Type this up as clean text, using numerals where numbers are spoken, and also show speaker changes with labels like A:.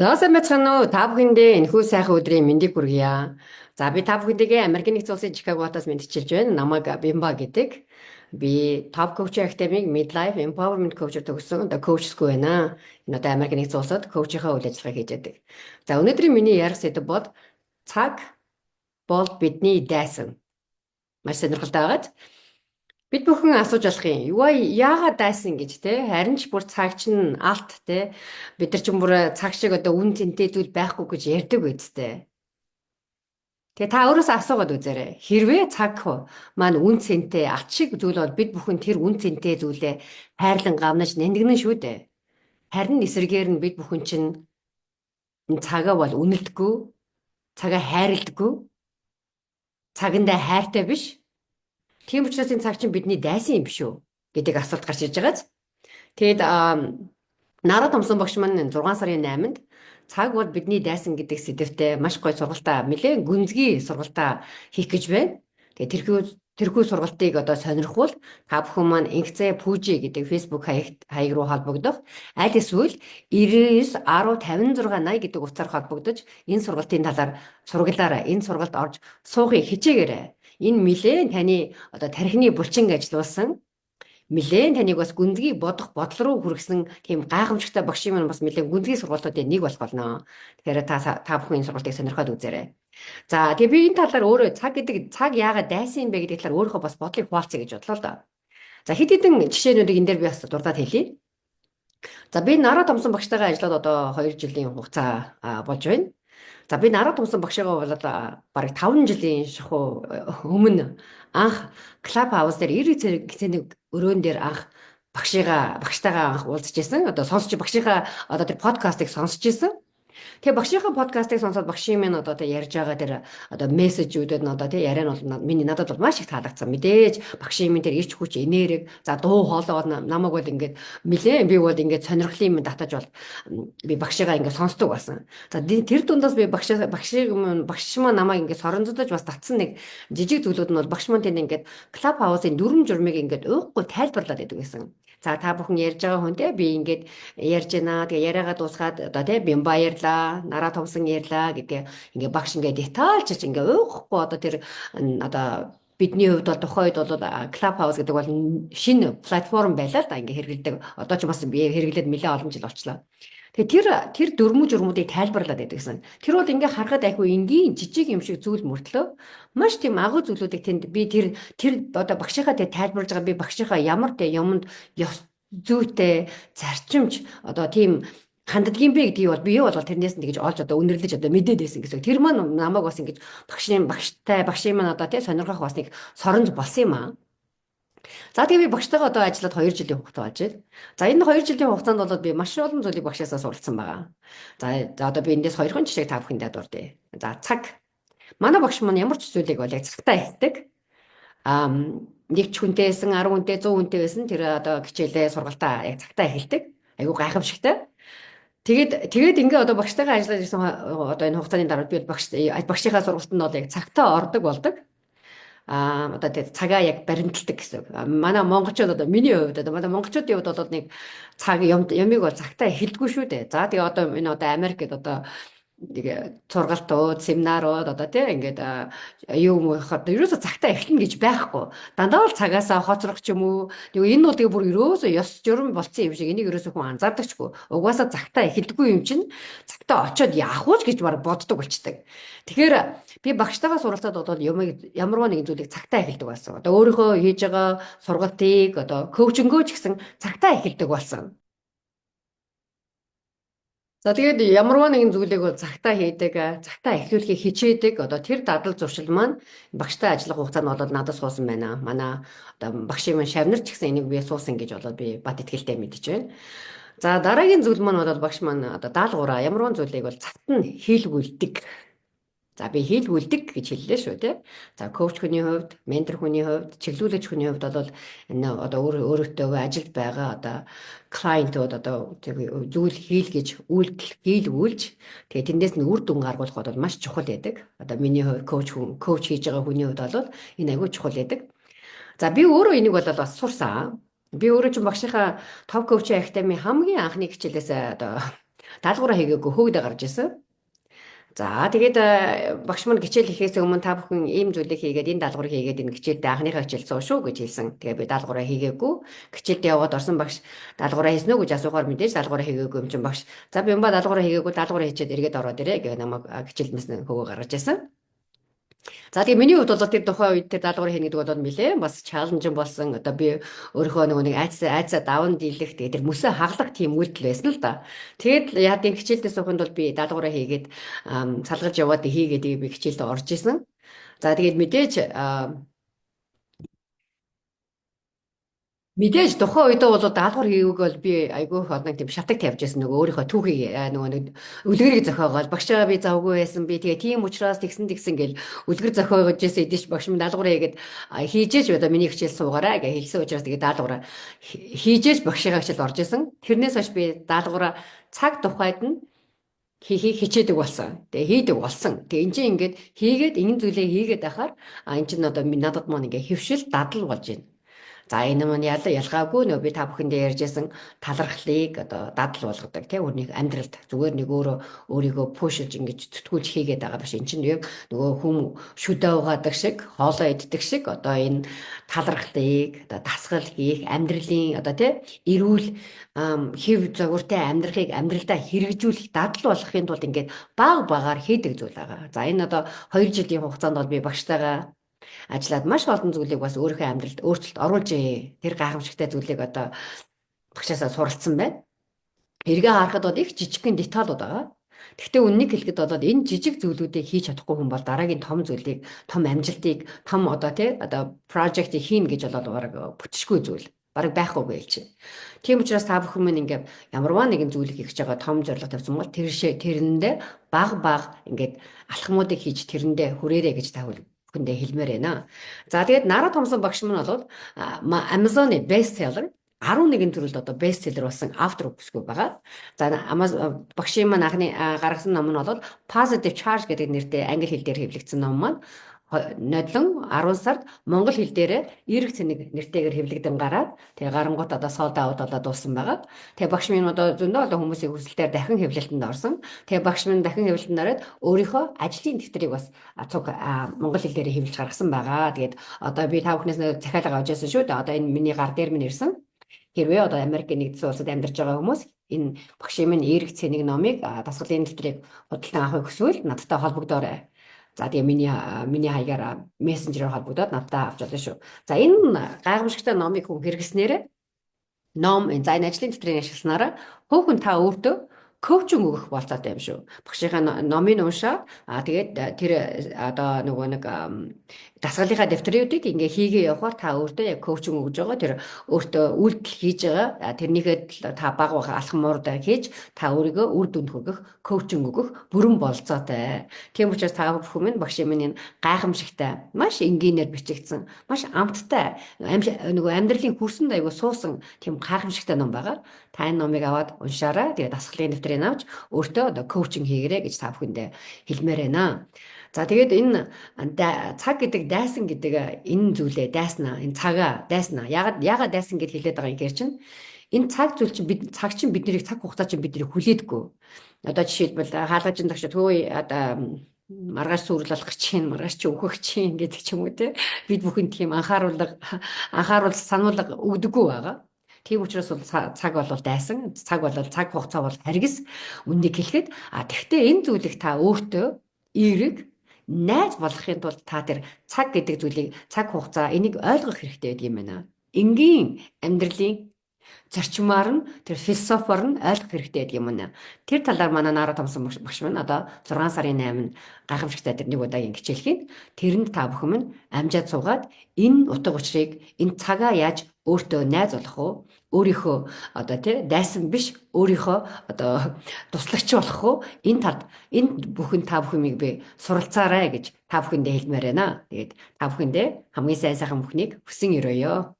A: Лоса мэцхан уу та бүхэндээ энэхүү сайхан өдрийн мэндийг хүргье. За би та бүхэндээ Америкийн нэгдсэн улсын Чикагоотаас мэдчилж байна. Намайг Бимба гэдэг. Би Top Coach Academy Midlife Empowerment Coach төгссөн. Одоо коучсгүй байна. Энэ одоо Америкийн нэгдсэн улсад коучийнхаа үйл ажиллагааг хийж байдаг. За өнөөдрийн миний ярих сэдэв бол цаг бол бидний дайсан. Маш сонирхолтой байгаад. Бид бүхэн асууж болох юм. Яагаад дайсан гэж те харин ч бүр цаг чинь алт те бид нар ч бүр цаг шиг одоо үн цэнтэй зүйл байхгүй гэж ярьдаг үсттэй. Тэгээ та өөрөөсөө асуугаад үзээрэй. Хэрвээ цаг маань үн цэнтэй алт шиг зүйл бол бид бүхэн тэр үн цэнтэй зүйлээ хайрлан гавнаж нэндгэнэн шүү дээ. Харин эсрэгээр нь бид бүхэн чинь энэ цагаа бол үнэлдэггүй, цагаа хайрладаггүй, цагандаа хайртай биш. Тийм учраас энэ цаг чинь бидний дайсан юм биш үү гэдэг асуулт гарч ирж байгааз. Тэгэд Нара Томсон багш маань 6 сарын 8-нд цаг бол бидний дайсан гэдэг сэдвтэ маш гоё сургалтаа нэлээд гүнзгий сургалтаа хийх гэж байна. Тэгээ тэрхүү сургалтыг одоо сонирхвол та бүхэн маань Инхцэ Пүүжи гэдэг Facebook хаяг руу холбогдох аль эсвэл 99 10 56 80 гэдэг утсаар холбогдож энэ сургалтын талаар сургалаараа энэ сургалт орж суухыг хичээгээрэй. Энэ нэлээд таны одоо тархины булчин ажиллуулсан нэлээд таныг бас гүнзгий бодох бодол руу хүргэсэн тийм гайхамшигтай багшийн маань бас нэлээд гүнзгий сургалтуудын нэг болох болно. Тэгэхээр та бүхэн энэ сургалтыг сонирхоод үзээрэй. За тэгээ би энэ талаар өөрөө цаг яагаад дайсан юм бэ гэдэг талаар өөрийнхөө бас бодлыг хуваалцъя гэж бодлоо л да. За хэд хэдэн жишээнүүдийг энэ дээр би бас дурдаад хэлье. За би Нара Томсон багштайгаа ажиллаад одоо 2 жилийн хугацаа болж байна. За би Нара Томсон багшаагаа бол бараг 5 жилийн шахуу өмнө анх Club House дээр 90 цэцэний өрөөн дээр анх багштайгаа анх уулзч ирсэн. Одоо сонсч багшийнхаа одоо тэр подкастыг сонсч ирсэн. Тэгээ багшийнхаа подкастыг сонсоод багшийн минь одоо тэ ярьж байгаа тэр одоо мессежүүдэд нь одоо тэ яриа нь бол миний надад бол маш их таалагдсан. Мэдээж багшийн минь тэр ирч хүч энерги за дуу хоолой намайг бол ингээд би бол ингээд сонирхлын минь татаж бол би багшигаа ингээд сонсдог болсон. За тэр дундаас би багш маань намайг ингээд соронзодож бас татсан нэг жижиг зүйлүүд нь бол багш маань тэнд ингээд Club House-ын дүрм журмыг ингээд өөхгүй тайлбарлаад байдаг гэсэн. За та бүхэн ярьж байгаа хүнтэй би ингээд ярьж байна. Тэгээ яриагаа дуусгаад одоо тий би баярлаа, Нара Томсон ярьлаа гэдэг ингээд багш ингээд детальчилж ингээд өөхгүй одоо тэр одоо бидний хувьд бол тухайн үед бол Club House гэдэг бол шинэ платформ байлаа л да ингээд хэрэглэдэг. Одоо ч бас би хэрэглээд нэлээд олон жил болчлоо. Тэгээ тэр журмуудыг тайлбарлаад байдаг гэсэн. Тэр бол ингээ харахад айгүй энгийн жижиг юм шиг зүйл мөртлөө маш тийм агуу зүйлүүдийг тэнд би тэр одоо багшийнхаа тайлбарлаж байгаа би багшийнхаа ямар юмд ёс зүйтэй зарчимч одоо тийм хандлагын бэ гэдгийг бол бие бол тэрнээс нь тэгж олж одоо үнэрлэж одоо мэдээд байсан гэсэн. Тэр маань намайг бас ингэж багшийн маань одоо тий сонирхох бас нэг соронж болсон юм аа. За тэгээ би багштайгаа одоо ажиллаад 2 жилийн хугацаа болж байна. За энэ 2 жилийн хугацаанд бол би маш олон зүйлийг багшаасаа суралцсан байгаа. За одоо би эндээс 2хан жишээг та бүхэндээ дурдъя. За цаг. Манай багш маань ямар ч зүйлийг бол яг цагтаа хэлдэг. Нэг ч хүнтэйсэн 10 хүнтэй 100 хүнтэй байсан тэр одоо хичээлээ сургалтаа яг цагтаа хэлдэг. Айгу гайхамшигтай. Тэгээд ингээ одоо багштайгаа ажиллаж ирсэн одоо энэ хугацааны дараа би багшийнхаа сургалтанд бол яг цагтаа ордог болдог. Одоо тэгээд цагаа яг баримталдаг гэсэн. Манай монголчууд одоо миний хувьд одоо манай монголчуудын хувьд бол нэг ямиг бол цагтаа эхэлдэггүй шүү дээ. За тэгээ одоо энэ одоо Америкт одоо тэгээ сургалтууд, семинарууд одоо тийм ингээд юм хаад ерөөсө цагтаа эхлэнэ гэж байхгүй. Дандаа л цагаасаа хоцрох ч юм уу. Тэгээ энэ бол тэгээ бүр ерөөсө ёс журам болцсон юм шиг энийг ерөөсө хүн анзаардагчгүй. Угаасаа цагтаа эхэлдэггүй юм чинь цагтаа очиод яах вэ гэж баг боддог болчдаг. Тэгэхээр би багштайгаа суралцаад бодвол ямарваа нэгэн зүйлийг цагтаа эхэлдэг болсон. Одоо өөрийнхөө хийж байгаа сургалтыг одоо коучингөө ч гэсэн цагтаа эхэлдэг болсон. За тэгээд ямарваа нэгэн зүйлийг бол цагтаа хийдэг, цагтаа эхлүүлэхийг хичээдэг. Одоо тэр дадал зуршил маань багштай ажиллах хугацаанд бол надад суусан байна. Манай одоо багшийн маань шавнар ч гэсэн энийг би суусан гэж болоод би бат итгэлтэй мэдэж байна. За дараагийн зүйл маань бол багш маань одоо даалгавраа ямарваа зүйлийг бол цагт нь хийлгүүлдэг. За би хийлгүүлдэг гэж хэллээ шүү тий. За коуч хүний хувьд, ментор хүний хувьд, чиглүүлэгч хүний хувьд бол энэ одоо өөрөөтөө ажилд байгаа одоо клиентууд одоо зүйл хийлгэж, үйлдэл хийлгүүлж тэгээ тэндээс нь үр дүн гаргуулах бол маш чухал байдаг. Одоо миний хувьд коуч хийж байгаа хүний хувьд бол энэ аягүй чухал байдаг. За би өөрөө энийг бол бас сурсан. Би өөрөө ч багшийнхаа Top Coach Academy хамгийн анхны хичээлээс одоо Даалгавраа хийгээгүй хөөгдө гарч исэн. За тэгээд багш маань хичээл хийхээс өмнө та бүхэн ийм зүйлийг хийгээд энэ даалгаврыг хийгээд энэ хичээлдээ анхныхаа хичээл суу шүү гэж хэлсэн. Тэгээд би даалгавраа хийгээгүй. Хичээлдээ яваад орсон багш даалгавраа хийсэн үү гэж асуухаар мэдээж даалгавраа хийгээгүй юм чинь багш. За би юмба даалгавраа хийгээгүй даалгавраа хийчихэд эргээд ороод ирээ гэх намайг хичээлдээс хөгөө гаргаж ирсэн. За тэгээ миний хувьд бол тэр тухайн үед тэр даалгавар хийнэ гэдэг бол нэлээ бас чаленж болсон. Одоо би өөрийнхөө нэг айцаа даван дийлэх тэгээ тэр мөсөө хаглах тийм үйлдэл байсан л да. Тэгээд яа тийм хичээлдээ суухын тулд би даалгавраа хийгээд салгаж яваад хийгээд би хичээлдээ орж исэн. За тэгээд мэдээж тухайн үедээ бол даалгавар хийгээг бол би айгүй их одног тийм шатаг тавьж байсан нөгөө өөрийнхөө түүхийг нөгөө нэг үлгэрийг зохиогоод багшаа би завгүй байсан би тэгээ тийм учраас тэгсэн гэл үлгэр зохиогож байсан эдэж багш минь даалгавраа хийгээд хийжээж одоо миний хичээл суугаарай гэж хэлсэн учраас тэгээ даалгавраа хийжээж багшийнхаа хичээл орж исэн. Тэрнээс хойш би даалгавраа цаг тухайд нь хийхийг хичээдэг болсон. Тэгээ хийдэг болсон. Тэгээ энэ чинь ингээд хийгээд энэ зүйлээ хийгээд ахаар энэ чинь одоо надад маань ингээ хөвшил дадал болж байна. За энэ маань ялгаагүй нөө би та бүхэндээ ярьжсэн талархлыг одоо дадал болгодог тийм өөрийн амьдралд зүгээр нэг өөрийгөө пушж ингэж зүтгүүлж хийгээд байгаа биш. Энд чинь яг нөгөө хүм шүдэ угаадаг шиг хоолоо иддэг шиг одоо энэ талархлыг одоо дасгал хийх амьдралын одоо тийм эрүүл хэв загвартай амьдралдаа хэрэгжүүлэх дадал болгохын тулд ингээд баг багаар хийдэг зүйл байгаа. За энэ одоо 2 жилийн хугацаанд бол би багштайгаа ажиллаад маш олон зүйлийг бас өөрийнхөө амьдралд өөрчлөлт оруулж тэр гайхамшигтай зүйлийг одоо багшаасаа суралцсан байна. Эргээ харахад бол их жижигхэн деталууд байгаа. Гэхдээ үннийг хэлэхэд бол энэ жижиг зүйлүүдийг хийж чадахгүй хүн бол дараагийн том зүйлийг, том амжилтыг, том одоо project-ийг хийн гэж болоод бараг бүтчихгүй зүйл. Бараг байхгүй гэлч. Тийм учраас та бүхэн минь ингээд ямарваа нэгэн зүйлийг хийж байгаа том зорилго тавьсан бол тэрэндээ баг ингээд алхмуудыг хийж тэрэндээ хүрээрэ гэж та хүндээ хэлмээр байна. За тэгээд Нара Томсон багш маань бол Amazon-ы бестселлер 11 төрөлд одоо бестселлер болсон автор бүсгүй байгаа. За багшийн маань анхны гаргасан ном нь бол Positive Charge гэдэг нэртэй англи хэл дээр хэвлэгдсэн ном маань нодлон 10 сард монгол хэл дээр эерэг цэник нэртэйгээр хэвлэгдэн гараад тэгээ гарангуут одоо sold out болоод дууссан байгаа. Тэгээ багш минь одоо зөндөө олон хүмүүсийн хүсэлтээр дахин хэвлэлтэнд орсон. Тэгээ багш минь дахин хэвлэлтэнд ороод өөрийнхөө ажлын дэвтрийг бас монгол хэл дээр хэвлэж гаргасан байгаа. Тэгээд одоо би та бүхнээс захиалга авч байсан шүү дээ. Одоо энэ миний гар дээр минь ирсэн. Хэрвээ одоо Америкийн нэгдсэн улсад амьдарч байгаа хүмүүс энэ багшийн минь эерэг цэник номыг дасгалын дэвтрийг худалдан авахыг хүсвэл надтай холбогдоорой. За тэгээ миний хаягаар мессенжерээр холбогдоод надтай авч болно шүү. За энэ гайхамшигтай номыг хүн хэрэглэснээр энэ ажлын дэвтрийг ашигласнараа хөөхөн та өөртөө коучинг өгөх болцоотой юм шүү. Багшийнхаа номыг уншаад тэгээд тэр одоо нөгөө нэг дасгалынхаа дэвтрүүдийг ингээ хийгээ явахаар та өөртөө яг коучинг өгж байгаа. Тэр өөртөө үйлдэл хийж байгаа. Тэрнийхэд та баг алхмууд хийж та өөрийгөө үр дүнд хүргэх, коучинг өгөх бүрэн болцоотой. Тийм учраас та бүхэн минь багшийн минь гайхамшигтай, маш энгийнээр бичигдсэн, маш амттай нөгөө амьдралын хүрсэн дайгуу суусан тийм гайхамшигтай ном байгаа. Та энэ номыг аваад уншаарай. Тэгээд дасгалын дэвтрийг авч өөртөө одоо коучинг хийгэрэй гэж та бүхэндээ хэлмээр байна. За тэгээд энэ цаг гэдэг дайсан гэдэг энэ зүйлээ дайснаа, энэ цагаа дайснаа. Яагаад дайсан гэж хэлээд байгаа юм гэхээр чинь энэ цаг зүйл чинь цаг хугацаа чинь биднийг хүлээдэггүй. Одоо жишээлбэл хаалгажин тагш төвөө одоо маргааш сүрэл болох чинь, маргааш чи өөхөх чинь гэдэг ч юм уу те. Бид бүхэн тийм анхааруул сануулга өгдөггүй байгаа. Тийм учраас бол цаг бол дайсан, цаг хугацаа бол харгас үнийг хэлэхэд тэгвэл энэ зүйлийг та өөртөө эерэг найз болгохын тулд та тэр цаг гэдэг зүйлийг цаг хугацаа энийг ойлгох хэрэгтэй байдаг юм байна. Энгийн амьдралын зарчмаар нь тэр философоор нь ойлгох хэрэгтэй байдаг юм байна. Тэр талаар манай Нара Томсон багш маань одоо 6 сарын 8-нд гайхамшигтай тэр нэг удаагийн хичээлхийн тэрэнд та бүхэн минь амжаад суугаад энэ утга учирыг энэ цагаа яаж өөртөө найз болох уу? Өөрийнхөө одоо дайсан биш өөрийнхөө одоо туслагч болох уу? Энэ талд энэ бүхэн та бүхнийг би суралцаарай гэж та бүхэндээ хэлмээр байна. Тэгээд та бүхэндээ хамгийн сайн бүхнийг хүсэн өрөөё.